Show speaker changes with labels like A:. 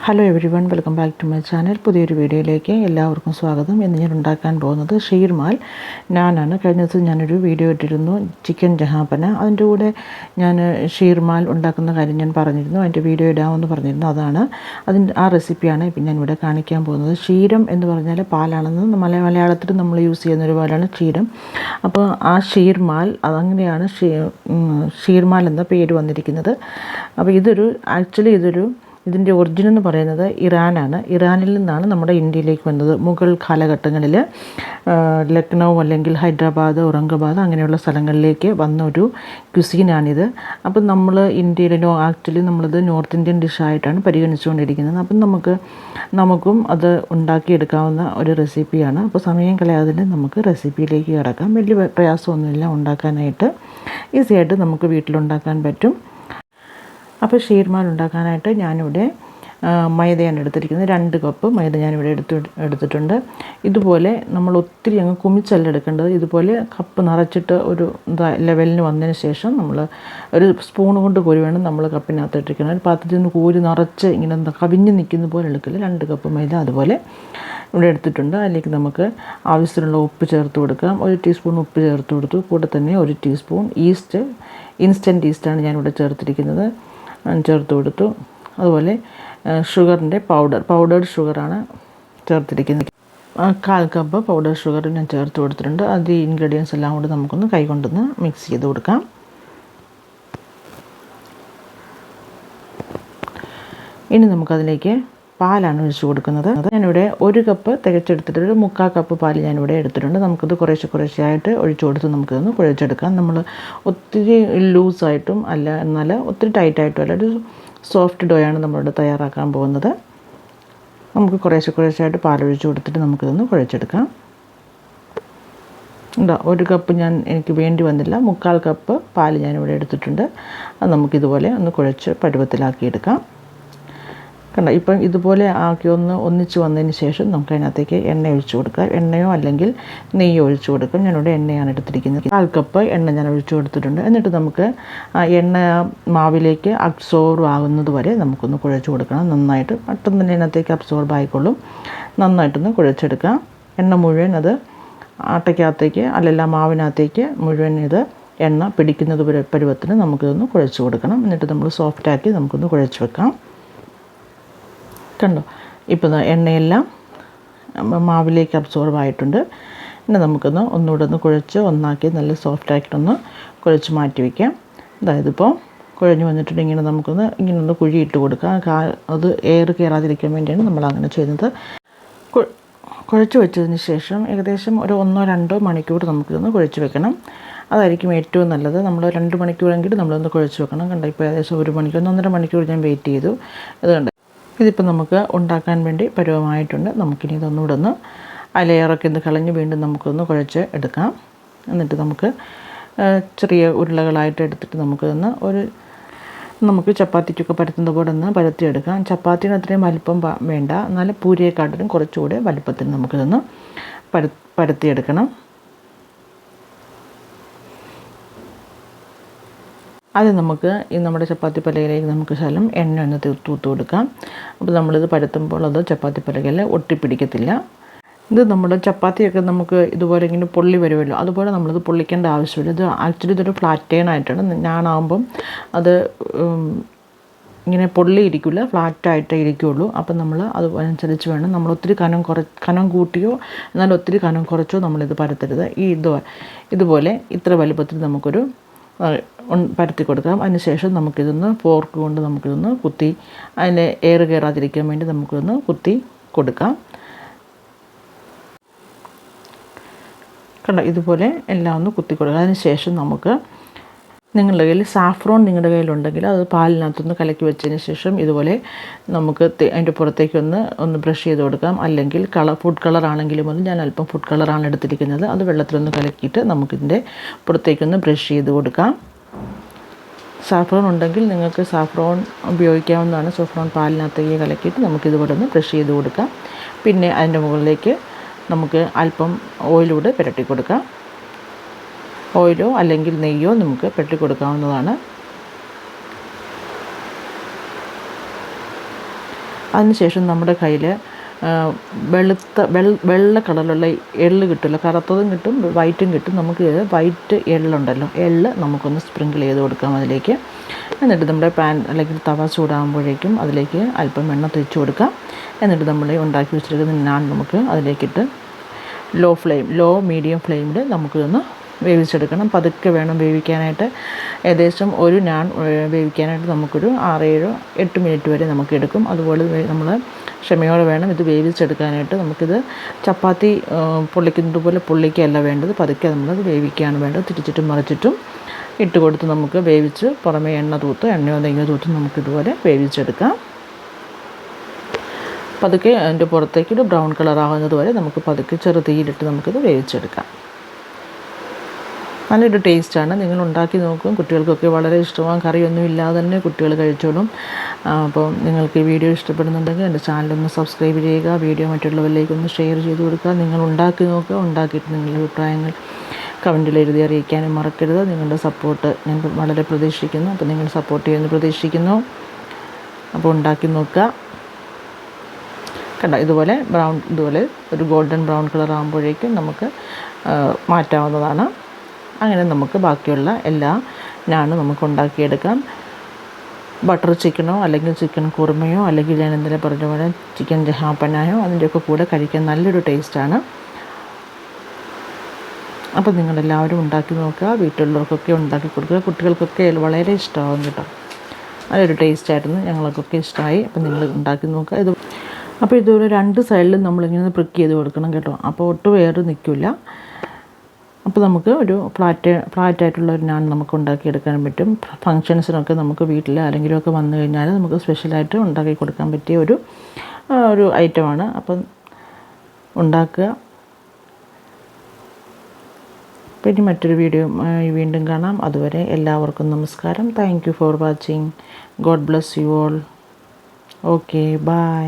A: Hello everyone, welcome back to my channel. പുതിയൊരു വീഡിയോയിലേക്ക് എല്ലാവർക്കും സ്വാഗതം. ഇന്ന് ഞാൻ ഉണ്ടാക്കാൻ പോകുന്നത് ഷീർമാൽ നാനാണ്. കഴിഞ്ഞ ദിവസം ഞാനൊരു വീഡിയോ ഇട്ടിരുന്നു, ചിക്കൻ ജഹാപ്പന. അതിൻ്റെ കൂടെ ഞാൻ ഷീർമാൽ ഉണ്ടാക്കുന്ന കാര്യം ഞാൻ പറഞ്ഞിരുന്നു, അതിൻ്റെ വീഡിയോ ഇടാമെന്ന് പറഞ്ഞിരുന്നു. ആ റെസിപ്പിയാണ് ഇപ്പം ഞാൻ ഇവിടെ കാണിക്കാൻ പോകുന്നത്. ക്ഷീരം എന്ന് പറഞ്ഞാൽ പാലാണെന്ന് മലയാളത്തിൽ നമ്മൾ യൂസ് ചെയ്യുന്നൊരു പാലാണ് ക്ഷീരം. അപ്പോൾ ആ ഷീർമാൽ അതങ്ങനെയാണ് ഷീർമാൽ എന്ന പേര് വന്നിരിക്കുന്നത്. അപ്പോൾ ഇതിൻ്റെ ഒറിജിൻ എന്ന് പറയുന്നത് ഇറാനാണ്. ഇറാനിൽ നിന്നാണ് നമ്മുടെ ഇന്ത്യയിലേക്ക് വന്നത്. മുഗൾ കാലഘട്ടങ്ങളിൽ ലക്നൗ അല്ലെങ്കിൽ ഹൈദരാബാദ്, ഔറംഗാബാദ് അങ്ങനെയുള്ള സ്ഥലങ്ങളിലേക്ക് വന്ന ഒരു ക്യുസീനാണിത്. അപ്പം നമ്മൾ ഇന്ത്യയിൽ നമ്മളിത് നോർത്ത് ഇന്ത്യൻ ഡിഷായിട്ടാണ് പരിഗണിച്ചുകൊണ്ടിരിക്കുന്നത്. അപ്പം നമുക്കും അത് ഉണ്ടാക്കിയെടുക്കാവുന്ന ഒരു റെസിപ്പിയാണ്. അപ്പോൾ സമയം കളയാതെ നമുക്ക് റെസിപ്പിയിലേക്ക് കിടക്കാം. വലിയ പ്രയാസമൊന്നുമില്ല ഉണ്ടാക്കാനായിട്ട്, ഈസിയായിട്ട് നമുക്ക് വീട്ടിലുണ്ടാക്കാൻ പറ്റും. അപ്പോൾ ഷീർമാൽ ഉണ്ടാക്കാനായിട്ട് ഞാനിവിടെ മൈദയാണ് എടുത്തിരിക്കുന്നത്. 2 കപ്പ് മൈദ ഞാനിവിടെ എടുത്തിട്ടുണ്ട്. ഇതുപോലെ നമ്മൾ ഒത്തിരി അങ്ങ് കുമിച്ചല്ല എടുക്കേണ്ടത്. ഇതുപോലെ കപ്പ് നിറച്ചിട്ട് ഒരു ലെവലിന് വന്നതിന് ശേഷം നമ്മൾ ഒരു സ്പൂൺ കൊണ്ട് കോരി വേണം നമ്മൾ കപ്പിനകത്ത് ഇട്ടിരിക്കണം. ഒരു പാത്രത്തിൽ നിന്ന് കോരി നിറച്ച് ഇങ്ങനെ കവിഞ്ഞ് നിൽക്കുന്ന പോലെ എടുക്കില്ല. 2 കപ്പ് മൈദ അതുപോലെ ഇവിടെ എടുത്തിട്ടുണ്ട്. അതിലേക്ക് നമുക്ക് ആവശ്യത്തിനുള്ള ഉപ്പ് ചേർത്ത് കൊടുക്കാം. 1 ടീസ്പൂൺ ഉപ്പ് ചേർത്ത് കൊടുത്തു. കൂടെ തന്നെ 1 ടീസ്പൂൺ ഈസ്റ്റ്, ഇൻസ്റ്റൻറ്റ് ഈസ്റ്റാണ് ഞാനിവിടെ ചേർത്തിരിക്കുന്നത്, ചേർത്ത് കൊടുത്തു. അതുപോലെ ഷുഗറിൻ്റെ പൗഡേർഡ് ഷുഗറാണ് ചേർത്തിരിക്കുന്നത്. 1/4 കപ്പ് പൗഡർ ഷുഗർ ഞാൻ ചേർത്ത് കൊടുത്തിട്ടുണ്ട്. അത് ഈ ഇൻഗ്രീഡിയൻസ് എല്ലാം കൂടി നമുക്കൊന്ന് കൈകൊണ്ടൊന്ന് മിക്സ് ചെയ്ത് കൊടുക്കാം. ഇനി നമുക്കതിലേക്ക് പാലാണ് ഒഴിച്ച് കൊടുക്കുന്നത്. ഞാനിവിടെ 1 കപ്പ് തികച്ചെടുത്തിട്ട് 1/4 കപ്പ് പാൽ ഞാനിവിടെ എടുത്തിട്ടുണ്ട്. നമുക്കിത് കുറേശ്ശെയായിട്ട് ഒഴിച്ചു കൊടുത്ത് നമുക്കിതൊന്ന് കുഴച്ചെടുക്കാം. നമ്മൾ ഒത്തിരി ലൂസായിട്ടും അല്ല, എന്നാൽ ഒത്തിരി ടൈറ്റായിട്ടും അല്ല, ഒരു സോഫ്റ്റ് ഡോയാണ് നമ്മളിവിടെ തയ്യാറാക്കാൻ പോകുന്നത്. നമുക്ക് കുറേശ്ശെയായിട്ട് പാലൊഴിച്ച് കൊടുത്തിട്ട് നമുക്കിതൊന്ന് കുഴച്ചെടുക്കാം. 1 കപ്പ് എനിക്ക് വേണ്ടി വന്നില്ല, 1/4 കപ്പ് പാൽ ഞാനിവിടെ എടുത്തിട്ടുണ്ട്. അത് നമുക്കിതുപോലെ ഒന്ന് കുഴച്ച് പരുവത്തിലാക്കിയെടുക്കാം. ഇപ്പം ഇതുപോലെ ആക്കി ഒന്നിച്ച് വന്നതിന് ശേഷം നമുക്ക് അതിനകത്തേക്ക് എണ്ണ ഒഴിച്ച് കൊടുക്കാം. എണ്ണയോ അല്ലെങ്കിൽ നെയ്യോ ഒഴിച്ച് കൊടുക്കാം. ഞാനിവിടെ എണ്ണയാണ് എടുത്തിരിക്കുന്നത്. 1/4 കപ്പ് എണ്ണ ഞാൻ ഒഴിച്ച് കൊടുത്തിട്ടുണ്ട്. എന്നിട്ട് നമുക്ക് ആ എണ്ണ മാവിലേക്ക് അബ്സോർബ് ആകുന്നത് വരെ നമുക്കൊന്ന് കുഴച്ച് കൊടുക്കണം. നന്നായിട്ട് പെട്ടെന്ന് തന്നെ അതിനകത്തേക്ക് അബ്സോർബ് ആയിക്കൊള്ളും. നന്നായിട്ടൊന്ന് കുഴച്ചെടുക്കാം. എണ്ണ മുഴുവൻ അത് ആട്ടയ്ക്കകത്തേക്ക് അല്ലെങ്കിൽ മാവിനകത്തേക്ക് മുഴുവൻ ഇത് എണ്ണ പിടിക്കുന്നത് പരുവത്തിന് നമുക്കിതൊന്ന് കുഴച്ച് കൊടുക്കണം. എന്നിട്ട് നമ്മൾ സോഫ്റ്റാക്കി നമുക്കൊന്ന് കുഴച്ച് വെക്കാം. കണ്ടോ, ഇപ്പോൾ എണ്ണയെല്ലാം മാവിലേക്ക് അബ്സോർബ് ആയിട്ടുണ്ട്. പിന്നെ നമുക്കൊന്ന് ഒന്നുകൂടെ ഒന്ന് കുഴച്ച് ഒന്നാക്കി നല്ല സോഫ്റ്റാക്കിയിട്ടൊന്ന് കുഴച്ച് മാറ്റി വയ്ക്കാം. ഇപ്പോൾ കുഴഞ്ഞ് വന്നിട്ടുണ്ട്. ഇങ്ങനെ കുഴിയിട്ട് കൊടുക്കാം. അത് എയർ കയറാതിരിക്കാൻ വേണ്ടിയാണ് നമ്മളങ്ങനെ ചെയ്യുന്നത്. കുഴച്ച് വെച്ചതിന് ശേഷം ഏകദേശം ഒരു 1-2 മണിക്കൂർ നമുക്കിതൊന്ന് കുഴച്ച് വെക്കണം. അതായിരിക്കും ഏറ്റവും നല്ലത്. നമ്മൾ 2 മണിക്കൂറെങ്കിലും നമ്മളൊന്ന് കുഴച്ച് വെക്കണം. കണ്ടോ, ഇപ്പോൾ ഏകദേശം 1 മണിക്കൂർ 1.5 മണിക്കൂർ ഞാൻ വെയിറ്റ് ചെയ്തു. അതുകൊണ്ട് ഇതിപ്പോൾ നമുക്ക് ഉണ്ടാക്കാൻ വേണ്ടി പരുവമായിട്ടുണ്ട്. നമുക്കിനി ഇതൊന്നുകൂടെ ഒന്ന് ലെയറൊക്കെ ഒന്ന് കളഞ്ഞ് വീണ്ടും നമുക്കൊന്ന് കുഴച്ച് എടുക്കാം. എന്നിട്ട് നമുക്ക് ചെറിയ ഉരുളകളായിട്ട് എടുത്തിട്ട് നമുക്ക് ചപ്പാത്തിക്കൊക്കെ പരത്തുന്ന പോലെ ഒന്ന് പരത്തിയെടുക്കാം. ചപ്പാത്തിയുടെ അത്രയും വലിപ്പം വേണ്ട, എന്നാലും പൂരിയെക്കാട്ടിലും കുറച്ചുകൂടെ വലിപ്പത്തിന് നമുക്കിതൊന്ന് പരത്തിയെടുക്കണം. അത് നമുക്ക് നമ്മുടെ ചപ്പാത്തി പലകയിലേക്ക് നമുക്ക് ശകലം എണ്ണ ഒന്ന് തൂത്ത് കൊടുക്കാം. അപ്പോൾ നമ്മളിത് പരത്തുമ്പോൾ അത് ചപ്പാത്തി പലകയിൽ ഒട്ടിപ്പിടിക്കത്തില്ല. ഇത് നമ്മുടെ ചപ്പാത്തിയൊക്കെ നമുക്ക് ഇതുപോലെ ഇങ്ങനെ പൊള്ളി വരുമല്ലോ, അതുപോലെ നമ്മളിത് പൊള്ളിക്കേണ്ട ആവശ്യമില്ല. ഇതൊരു ഫ്ലാറ്റ് ടേൺ ആയിട്ടാണ്. ഞാനാകുമ്പം അത് ഇങ്ങനെ പൊള്ളിയിരിക്കില്ല, ഫ്ലാറ്റായിട്ടേ ഇരിക്കുകയുള്ളൂ. അപ്പം നമ്മൾ അതനുസരിച്ച് വേണം. നമ്മൾ ഒത്തിരി കനം കൂട്ടിയോ എന്നാൽ ഒത്തിരി കനം കുറച്ചോ നമ്മളിത് പരത്തരുത്. ഇതുപോലെ ഇത്ര വലുപ്പത്തിൽ നമുക്കൊരു പരത്തി കൊടുക്കാം. അതിനുശേഷം നമുക്കിതൊന്ന് ഫോർക്ക് കൊണ്ട് നമുക്കിതൊന്ന് കുത്തി, അതിന് എയർ കയറാതിരിക്കാൻ വേണ്ടി നമുക്കിതൊന്ന് കുത്തി കൊടുക്കാം. കണ്ടോ, ഇതുപോലെ എല്ലാം ഒന്ന് കുത്തി കൊടുക്കുക. അതിനുശേഷം നിങ്ങളുടെ കയ്യിൽ സാഫ്രോൺ കയ്യിലുണ്ടെങ്കിൽ അത് പാലിനകത്തൊന്ന് കലക്കി വെച്ചതിന് ശേഷം ഇതുപോലെ നമുക്ക് അതിൻ്റെ പുറത്തേക്കൊന്ന് ബ്രഷ് ചെയ്ത് കൊടുക്കാം. അല്ലെങ്കിൽ ഫുഡ് കളറാണെങ്കിലും ഞാൻ അല്പം ഫുഡ് കളറാണ് എടുത്തിരിക്കുന്നത്. അത് വെള്ളത്തിലൊന്ന് കലക്കിയിട്ട് നമുക്കിതിൻ്റെ പുറത്തേക്കൊന്ന് ബ്രഷ് ചെയ്ത് കൊടുക്കാം. സാഫ്രോൺ ഉണ്ടെങ്കിൽ നിങ്ങൾക്ക് സാഫ്രോൺ ഉപയോഗിക്കാവുന്നതാണ്. സാഫ്രോൺ പാലിനകത്തേക്ക് കലക്കിയിട്ട് നമുക്കിതുപോലെ ഒന്ന് ബ്രഷ് ചെയ്ത് കൊടുക്കാം. പിന്നെ അതിൻ്റെ മുകളിലേക്ക് നമുക്ക് അല്പം ഓയിലൂടെ പുരട്ടി കൊടുക്കാം. ഓയിലോ അല്ലെങ്കിൽ നെയ്യോ നമുക്ക് പുരട്ടി കൊടുക്കാവുന്നതാണ്. അതിനുശേഷം നമ്മുടെ കയ്യിൽ വെള്ള കളറിലുള്ള എള്ള് കിട്ടുമല്ലോ, കറുത്തതും കിട്ടും വൈറ്റും കിട്ടും. നമുക്ക് വൈറ്റ് എള്ളുണ്ടല്ലോ, എള്ള് നമുക്കൊന്ന് സ്പ്രിങ്കിൾ ചെയ്ത് കൊടുക്കാം അതിലേക്ക്. എന്നിട്ട് നമ്മുടെ പാൻ അല്ലെങ്കിൽ തവ ചൂടാകുമ്പോഴേക്കും അതിലേക്ക് അല്പം എണ്ണ തേച്ച് കൊടുക്കാം. എന്നിട്ട് നമ്മൾ ഉണ്ടാക്കി വെച്ചിരിക്കുന്ന നാൻ നമുക്ക് അതിലേക്കിട്ട് ലോ മീഡിയം ഫ്ലെയിമിൽ നമുക്കിതൊന്ന് വേവിച്ചെടുക്കണം. പതുക്കെ വേണം വേവിക്കാനായിട്ട്. ഏകദേശം ഒരു നാൻ വേവിക്കാനായിട്ട് നമുക്കൊരു 6-8 മിനിറ്റ് വരെ നമുക്ക് എടുക്കും. അതുപോലെ നമ്മൾ ക്ഷമയോടെ വേണം ഇത് വേവിച്ചെടുക്കാനായിട്ട്. നമുക്കിത് ചപ്പാത്തി പൊള്ളിക്കുന്നത് പോലെ പൊള്ളിക്കുകയല്ല വേണ്ടത്, പതുക്കെ നമ്മളത് വേവിക്കുകയാണ് വേണ്ടത്. തിരിച്ചിട്ടും മറിച്ചിട്ടും ഇട്ട് കൊടുത്ത് നമുക്ക് വേവിച്ച് പുറമേ എണ്ണയോ നെയ്യോ തൂത്ത് നമുക്കിതുപോലെ വേവിച്ചെടുക്കാം. പതുക്കെ അതിൻ്റെ പുറത്തേക്കൊരു ബ്രൗൺ കളറാകുന്നത് വരെ നമുക്ക് പതുക്കെ ചെറു തീയിലിട്ട് നമുക്കിത് വേവിച്ചെടുക്കാം. നല്ലൊരു ടേസ്റ്റാണ്. നിങ്ങൾ ഉണ്ടാക്കി നോക്കും. കുട്ടികൾക്കൊക്കെ വളരെ ഇഷ്ടമാകും. കറിയൊന്നും ഇല്ലാതെ തന്നെ കുട്ടികൾ കഴിച്ചോളും. അപ്പോൾ നിങ്ങൾക്ക് ഈ വീഡിയോ ഇഷ്ടപ്പെടുന്നുണ്ടെങ്കിൽ എൻ്റെ ചാനലൊന്ന് സബ്സ്ക്രൈബ് ചെയ്യുക. വീഡിയോ മറ്റുള്ളവരിലേക്കൊന്ന് ഷെയർ ചെയ്ത് കൊടുക്കുക. നിങ്ങൾ ഉണ്ടാക്കി നോക്കുക. ഉണ്ടാക്കിയിട്ട് നിങ്ങളുടെ അഭിപ്രായങ്ങൾ കമൻറ്റിൽ എഴുതി അറിയിക്കാനും മറക്കരുത്. നിങ്ങളുടെ സപ്പോർട്ട് ഞാൻ വളരെ പ്രതീക്ഷിക്കുന്നു. അപ്പോൾ നിങ്ങൾ സപ്പോർട്ട് ചെയ്യുമെന്ന് പ്രതീക്ഷിക്കുന്നു. അപ്പോൾ ഉണ്ടാക്കി നോക്കുക. കണ്ടോ, ഇതുപോലെ ഒരു ഗോൾഡൻ ബ്രൗൺ കളർ ആകുമ്പോഴേക്കും നമുക്ക് മാറ്റാവുന്നതാണ്. അങ്ങനെ നമുക്ക് ബാക്കിയുള്ള എല്ലാ നാനും നമുക്ക് ഉണ്ടാക്കിയെടുക്കാം. ബട്ടർ ചിക്കനോ അല്ലെങ്കിൽ ചിക്കൻ കുറുമയോ അല്ലെങ്കിൽ ഞാൻ ഇന്നലെ പറഞ്ഞ പോലെ ചിക്കൻ ജഹാപ്പനായോ അതിൻ്റെയൊക്കെ കൂടെ കഴിക്കാൻ നല്ലൊരു ടേസ്റ്റാണ്. അപ്പോൾ നിങ്ങളെല്ലാവരും ഉണ്ടാക്കി നോക്കുക. വീട്ടിലുള്ളവർക്കൊക്കെ ഉണ്ടാക്കി കൊടുക്കുക. കുട്ടികൾക്കൊക്കെ വളരെ ഇഷ്ടമാകും കേട്ടോ. നല്ലൊരു ടേസ്റ്റായിരുന്നു. ഞങ്ങൾക്കൊക്കെ ഇഷ്ടമായി. അപ്പോൾ നിങ്ങൾ ഉണ്ടാക്കി നോക്കുക. അപ്പോൾ ഇതുപോലെ 2 സൈഡിലും നമ്മളിങ്ങനെ പ്രിക്ക് ചെയ്ത് കൊടുക്കണം കേട്ടോ. അപ്പോൾ ഒട്ടും വേറെ നിൽക്കില്ല. അപ്പോൾ നമുക്ക് ഒരു ഫ്ലാറ്റായിട്ടുള്ള ഒരു നാൻ നമുക്ക് ഉണ്ടാക്കിയെടുക്കാൻ പറ്റും. ഫങ്ഷൻസിനൊക്കെ നമുക്ക് വീട്ടിൽ ആരെങ്കിലുമൊക്കെ വന്നു കഴിഞ്ഞാൽ നമുക്ക് സ്പെഷ്യലായിട്ട് ഉണ്ടാക്കി കൊടുക്കാൻ പറ്റിയ ഒരു ഐറ്റമാണ്. അപ്പം ഉണ്ടാക്കുക. പിന്നെ മറ്റൊരു വീഡിയോ വീണ്ടും കാണാം. അതുവരെ എല്ലാവർക്കും നമസ്കാരം. Thank you for watching. God bless you all. Okay, by.